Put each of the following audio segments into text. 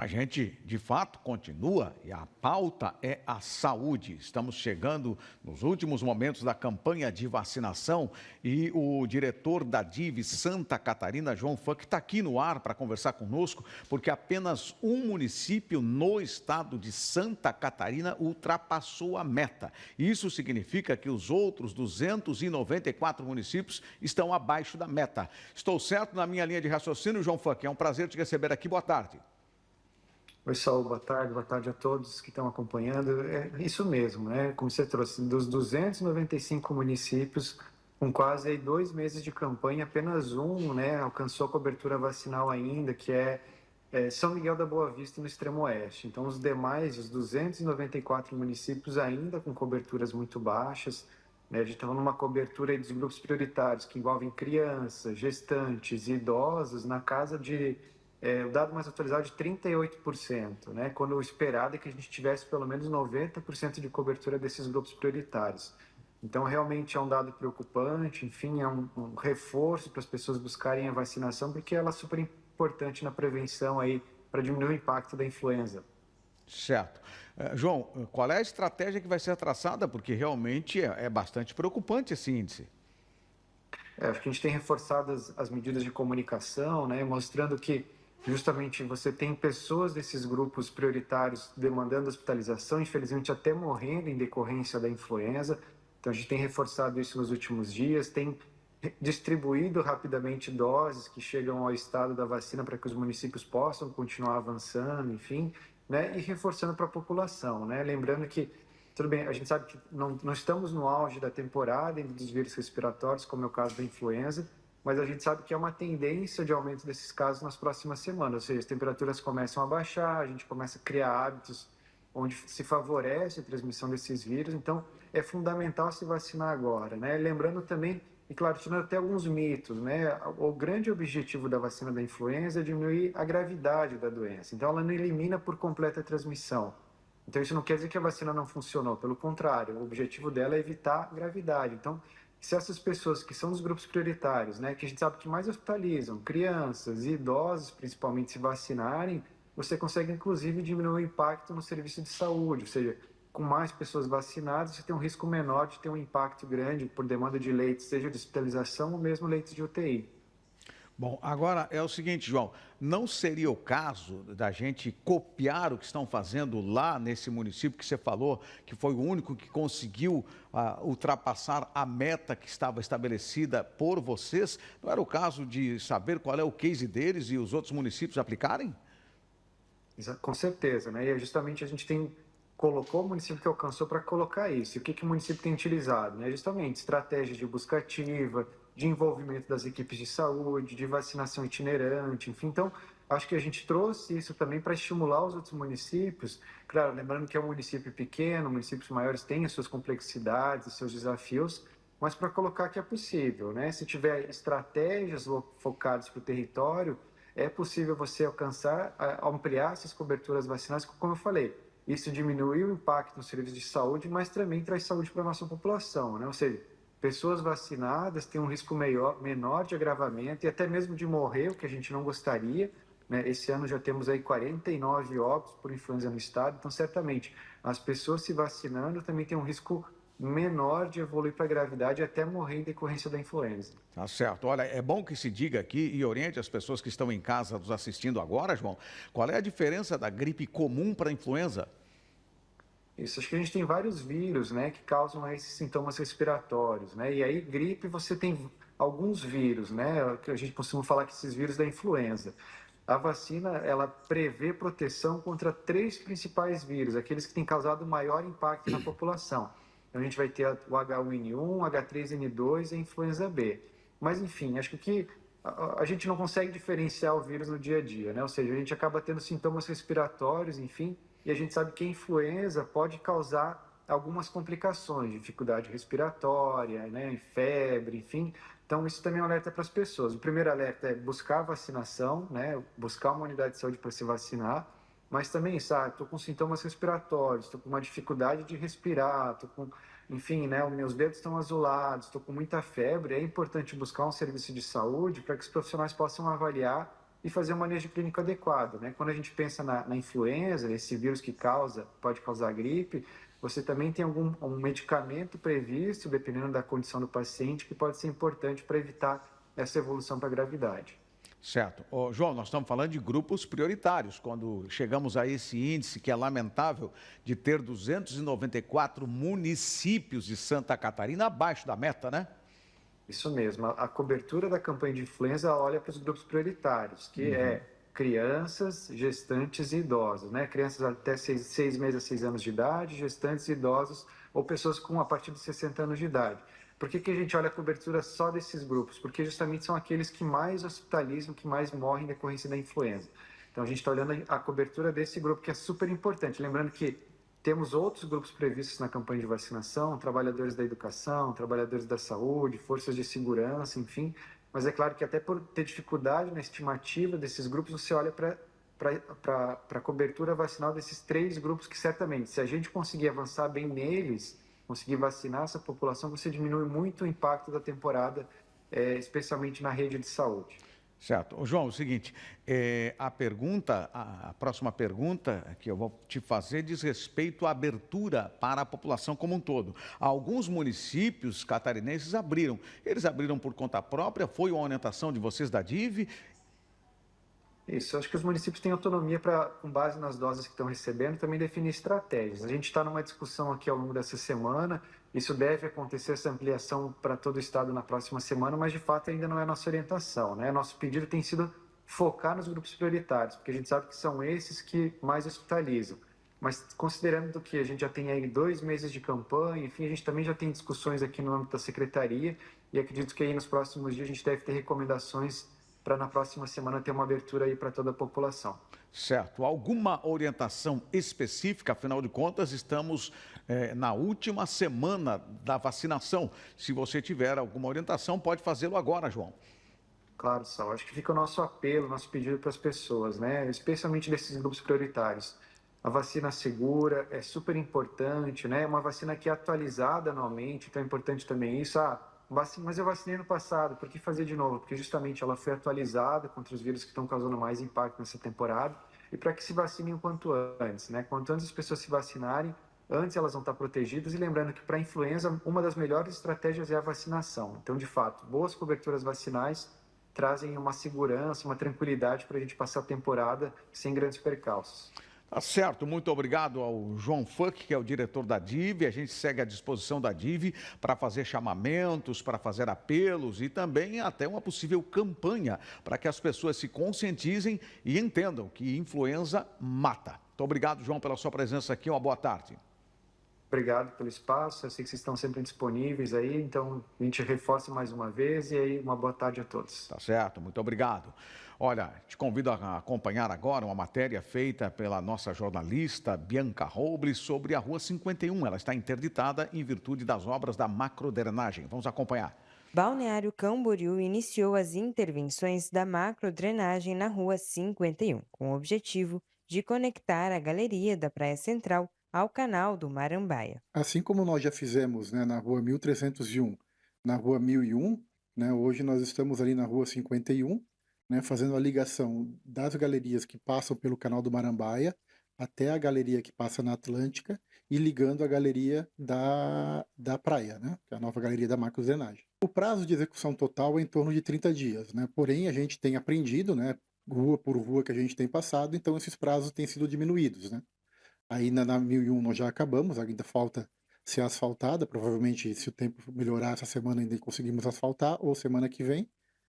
A gente, de fato, continua e a pauta é a saúde. Estamos chegando nos últimos momentos da campanha de vacinação e o diretor da DIV Santa Catarina, João Funk, está aqui no ar para conversar conosco, porque apenas um município no estado de Santa Catarina ultrapassou a meta. Isso significa que os outros 294 municípios estão abaixo da meta. Estou certo na minha linha de raciocínio, João Funk? É um prazer te receber aqui. Boa tarde. Oi, Saul, boa tarde a todos que estão acompanhando. É isso mesmo, né? Como você trouxe, dos 295 municípios, com quase aí 2 meses de campanha, apenas um, né, alcançou a cobertura vacinal ainda, que é São Miguel da Boa Vista, no extremo oeste. Então, os demais, os 294 municípios, ainda com coberturas muito baixas, né? A gente está numa cobertura aí dos grupos prioritários, que envolvem crianças, gestantes e idosos, na casa de o dado mais atualizado de 38%, né? Quando o esperado é que a gente tivesse pelo menos 90% de cobertura desses grupos prioritários. Então, realmente é um dado preocupante, enfim, é um reforço para as pessoas buscarem a vacinação, porque ela é super importante na prevenção aí, para diminuir o impacto da influenza. Certo. João, qual é a estratégia que vai ser traçada? Porque realmente é bastante preocupante esse índice. Acho que a gente tem reforçado as medidas de comunicação, né, mostrando que justamente você tem pessoas desses grupos prioritários demandando hospitalização, infelizmente até morrendo em decorrência da influenza. Então a gente tem reforçado isso nos últimos dias, tem distribuído rapidamente doses que chegam ao estado da vacina para que os municípios possam continuar avançando, enfim, né, e reforçando para a população, né, lembrando que tudo bem, a gente sabe que não estamos no auge da temporada dos vírus respiratórios, como é o caso da influenza, mas a gente sabe que é uma tendência de aumento desses casos nas próximas semanas, ou seja, as temperaturas começam a baixar, a gente começa a criar hábitos onde se favorece a transmissão desses vírus, então é fundamental se vacinar agora, né? Lembrando também, e claro, tirando até alguns mitos, né? O grande objetivo da vacina da influenza é diminuir a gravidade da doença, então ela não elimina por completa a transmissão. Então, isso não quer dizer que a vacina não funcionou, pelo contrário, o objetivo dela é evitar gravidade. Então, se essas pessoas que são dos grupos prioritários, né, que a gente sabe que mais hospitalizam, crianças e idosos, principalmente, se vacinarem, você consegue, inclusive, diminuir o impacto no serviço de saúde, ou seja, com mais pessoas vacinadas, você tem um risco menor de ter um impacto grande por demanda de leitos, seja de hospitalização ou mesmo leitos de UTI. Bom, agora é o seguinte, João, não seria o caso da gente copiar o que estão fazendo lá nesse município que você falou, que foi o único que conseguiu ultrapassar a meta que estava estabelecida por vocês? Não era o caso de saber qual é o case deles e os outros municípios aplicarem? Com certeza, né? E é justamente a gente colocou o município que alcançou para colocar isso. E o que o município tem utilizado? Né? Justamente estratégias de busca ativa, de envolvimento das equipes de saúde, de vacinação itinerante, enfim. Então, acho que a gente trouxe isso também para estimular os outros municípios. Claro, lembrando que é um município pequeno, municípios maiores têm as suas complexidades, os seus desafios, mas para colocar que é possível, né? Se tiver estratégias focadas para o território, é possível você alcançar, ampliar essas coberturas vacinais, como eu falei. Isso diminui o impacto no serviço de saúde, mas também traz saúde para a nossa população, né? Ou seja, pessoas vacinadas têm um risco menor de agravamento e até mesmo de morrer, o que a gente não gostaria, né? Esse ano já temos aí 49 óbitos por influenza no estado, então certamente as pessoas se vacinando também têm um risco menor de evoluir para a gravidade e até morrer em decorrência da influenza. Tá certo. Olha, é bom que se diga aqui e oriente as pessoas que estão em casa nos assistindo agora, João, qual é a diferença da gripe comum para a influenza? Isso, acho que a gente tem vários vírus, né, que causam esses sintomas respiratórios, né, e aí gripe você tem alguns vírus, né, que a gente costuma falar que esses vírus da influenza. A vacina, ela prevê proteção contra três principais vírus, aqueles que têm causado maior impacto na população. Então a gente vai ter o H1N1, H3N2 e a influenza B. Mas enfim, acho que a gente não consegue diferenciar o vírus no dia a dia, né? Ou seja, a gente acaba tendo sintomas respiratórios, enfim, e a gente sabe que a influenza pode causar algumas complicações, dificuldade respiratória, né, febre, enfim. Então, isso também é um alerta para as pessoas. O primeiro alerta é buscar a vacinação, né, buscar uma unidade de saúde para se vacinar, mas também, sabe, estou com sintomas respiratórios, estou com uma dificuldade de respirar, estou com, enfim, né, os meus dedos estão azulados, estou com muita febre. É importante buscar um serviço de saúde para que os profissionais possam avaliar e fazer um manejo clínico adequado, né? Quando a gente pensa na influenza, esse vírus que pode causar gripe, você também tem um medicamento previsto, dependendo da condição do paciente, que pode ser importante para evitar essa evolução para a gravidade. Certo. Ô, João, nós estamos falando de grupos prioritários. Quando chegamos a esse índice que é lamentável de ter 294 municípios de Santa Catarina abaixo da meta, né? Isso mesmo. A cobertura da campanha de influenza olha para os grupos prioritários, que é crianças, gestantes e idosos, né? Crianças até 6 meses a 6 anos de idade, gestantes e idosos ou pessoas com a partir de 60 anos de idade. Por que a gente olha a cobertura só desses grupos? Porque justamente são aqueles que mais hospitalizam, que mais morrem em decorrência da influenza. Então a gente está olhando a cobertura desse grupo, que é super importante. Lembrando que temos outros grupos previstos na campanha de vacinação, trabalhadores da educação, trabalhadores da saúde, forças de segurança, enfim. Mas é claro que até por ter dificuldade na estimativa desses grupos, você olha para a cobertura vacinal desses 3 grupos que certamente, se a gente conseguir avançar bem neles, conseguir vacinar essa população, você diminui muito o impacto da temporada, especialmente na rede de saúde. Certo. Ô, João, é o seguinte, a próxima pergunta que eu vou te fazer diz respeito à abertura para a população como um todo. Alguns municípios catarinenses abriram. Eles abriram por conta própria? Foi uma orientação de vocês da DIV? Isso, acho que os municípios têm autonomia para, com base nas doses que estão recebendo, também definir estratégias. A gente está numa discussão aqui ao longo dessa semana, isso deve acontecer, essa ampliação para todo o estado na próxima semana, mas de fato ainda não é nossa orientação, né? Nosso pedido tem sido focar nos grupos prioritários, porque a gente sabe que são esses que mais hospitalizam. Mas considerando que a gente já tem aí 2 meses de campanha, enfim, a gente também já tem discussões aqui no âmbito da secretaria e acredito que aí nos próximos dias a gente deve ter recomendações para na próxima semana ter uma abertura aí para toda a população. Certo. Alguma orientação específica? Afinal de contas, estamos na última semana da vacinação. Se você tiver alguma orientação, pode fazê-lo agora, João. Claro, Sal. Acho que fica o nosso apelo, nosso pedido para as pessoas, né? Especialmente desses grupos prioritários. A vacina segura é super importante, né? É uma vacina que é atualizada anualmente, então é importante também isso. Mas eu vacinei no passado, por que fazer de novo? Porque justamente ela foi atualizada contra os vírus que estão causando mais impacto nessa temporada e para que se vacinem o quanto antes, né? Quanto antes as pessoas se vacinarem, antes elas vão estar protegidas. E lembrando que para a influenza, uma das melhores estratégias é a vacinação. Então, de fato, boas coberturas vacinais trazem uma segurança, uma tranquilidade para a gente passar a temporada sem grandes percalços. Tá certo, muito obrigado ao João Fuck, que é o diretor da DIV. A gente segue à disposição da DIV para fazer chamamentos, para fazer apelos e também até uma possível campanha para que as pessoas se conscientizem e entendam que influenza mata. Muito obrigado, João, pela sua presença aqui. Uma boa tarde. Obrigado pelo espaço, eu sei que vocês estão sempre disponíveis aí, então a gente reforça mais uma vez e aí uma boa tarde a todos. Tá certo, muito obrigado. Olha, te convido a acompanhar agora uma matéria feita pela nossa jornalista Bianca Robles sobre a Rua 51. Ela está interditada em virtude das obras da macrodrenagem. Vamos acompanhar. Balneário Camboriú iniciou as intervenções da macrodrenagem na Rua 51, com o objetivo de conectar a galeria da Praia Central ao canal do Marambaia. Assim como nós já fizemos, né, na Rua 1301, na Rua 1001, né, hoje nós estamos ali na Rua 51, né, fazendo a ligação das galerias que passam pelo canal do Marambaia até a galeria que passa na Atlântica e ligando a galeria da praia, né, que é a nova galeria da macrodrenagem. O prazo de execução total é em torno de 30 dias, né, porém a gente tem aprendido, né, rua por rua que a gente tem passado, então esses prazos têm sido diminuídos, né. Aí na 1001 nós já acabamos, ainda falta ser asfaltada, provavelmente se o tempo melhorar essa semana ainda conseguimos asfaltar, ou semana que vem,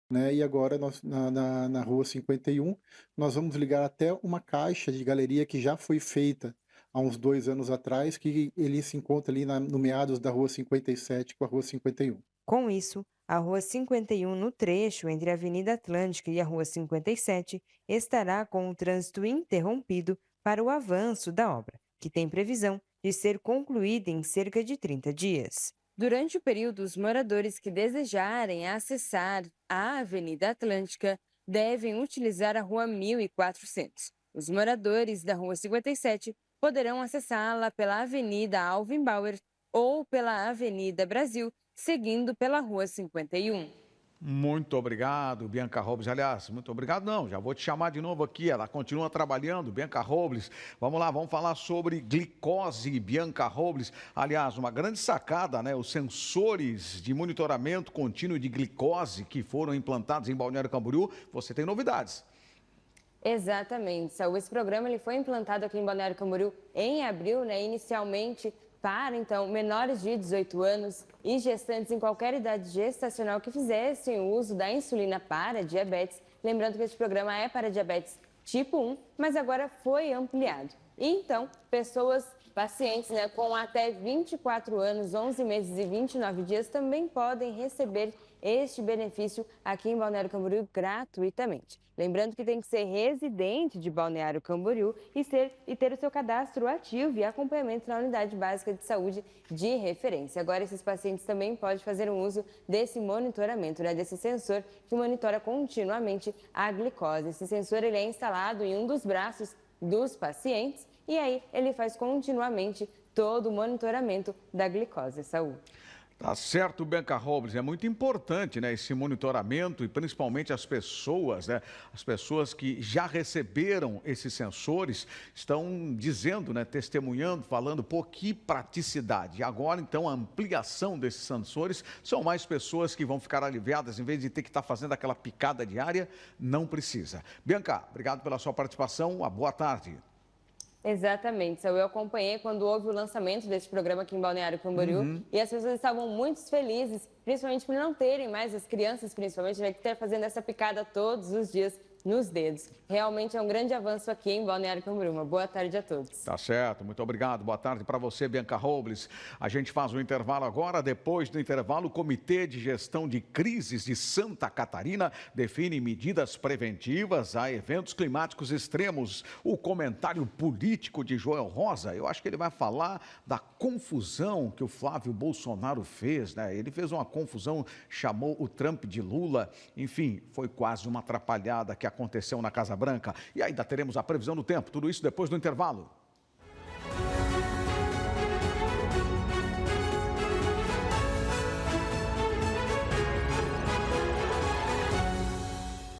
né? E agora nós, na Rua 51 nós vamos ligar até uma caixa de galeria que já foi feita há uns 2 anos atrás, que ele se encontra ali no meados da Rua 57 com a Rua 51. Com isso, a Rua 51, no trecho entre a Avenida Atlântica e a Rua 57, estará com o trânsito interrompido para o avanço da obra, que tem previsão de ser concluída em cerca de 30 dias. Durante o período, os moradores que desejarem acessar a Avenida Atlântica devem utilizar a Rua 1400. Os moradores da Rua 57 poderão acessá-la pela Avenida Alvin Bauer ou pela Avenida Brasil, seguindo pela Rua 51. Muito obrigado, Bianca Robles. Aliás, muito obrigado não, já vou te chamar de novo aqui, ela continua trabalhando, Bianca Robles. Vamos lá, vamos falar sobre glicose, Bianca Robles. Aliás, uma grande sacada, né? Os sensores de monitoramento contínuo de glicose que foram implantados em Balneário Camboriú, você tem novidades. Exatamente, Saúl. Esse programa ele foi implantado aqui em Balneário Camboriú em abril, né? Inicialmente para, então, menores de 18 anos e gestantes em qualquer idade gestacional que fizessem o uso da insulina para diabetes. Lembrando que esse programa é para diabetes tipo 1, mas agora foi ampliado. E, então, pacientes, né, com até 24 anos, 11 meses e 29 dias também podem receber este benefício aqui em Balneário Camboriú gratuitamente. Lembrando que tem que ser residente de Balneário Camboriú e ter o seu cadastro ativo e acompanhamento na unidade básica de saúde de referência. Agora, esses pacientes também podem fazer um uso desse monitoramento, né, desse sensor que monitora continuamente a glicose. Esse sensor ele é instalado em um dos braços dos pacientes e aí ele faz continuamente todo o monitoramento da glicose, Saúl. Tá certo, Bianca Robles, é muito importante, né, esse monitoramento e principalmente as pessoas, né, as pessoas que já receberam esses sensores estão dizendo, né, testemunhando, falando, pô, que praticidade. E agora, então, a ampliação desses sensores, são mais pessoas que vão ficar aliviadas, em vez de ter que estar fazendo aquela picada diária, não precisa. Bianca, obrigado pela sua participação, uma boa tarde. Exatamente, Saúl. Eu acompanhei quando houve o lançamento desse programa aqui em Balneário Camboriú e as pessoas estavam muito felizes, principalmente por não terem mais, as crianças principalmente, né, que estão fazendo essa picada todos os dias nos dedos. Realmente é um grande avanço aqui em Balneário Camboriú. Uma boa tarde a todos. Tá certo, muito obrigado. Boa tarde para você, Bianca Robles. A gente faz um intervalo agora. Depois do intervalo, o Comitê de Gestão de Crises de Santa Catarina define medidas preventivas a eventos climáticos extremos. O comentário político de Joel Rosa, eu acho que ele vai falar da confusão que o Flávio Bolsonaro fez, né? Ele fez uma confusão, chamou o Trump de Lula. Enfim, foi quase uma atrapalhada que aconteceu na Casa Branca. E ainda teremos a previsão do tempo. Tudo isso depois do intervalo.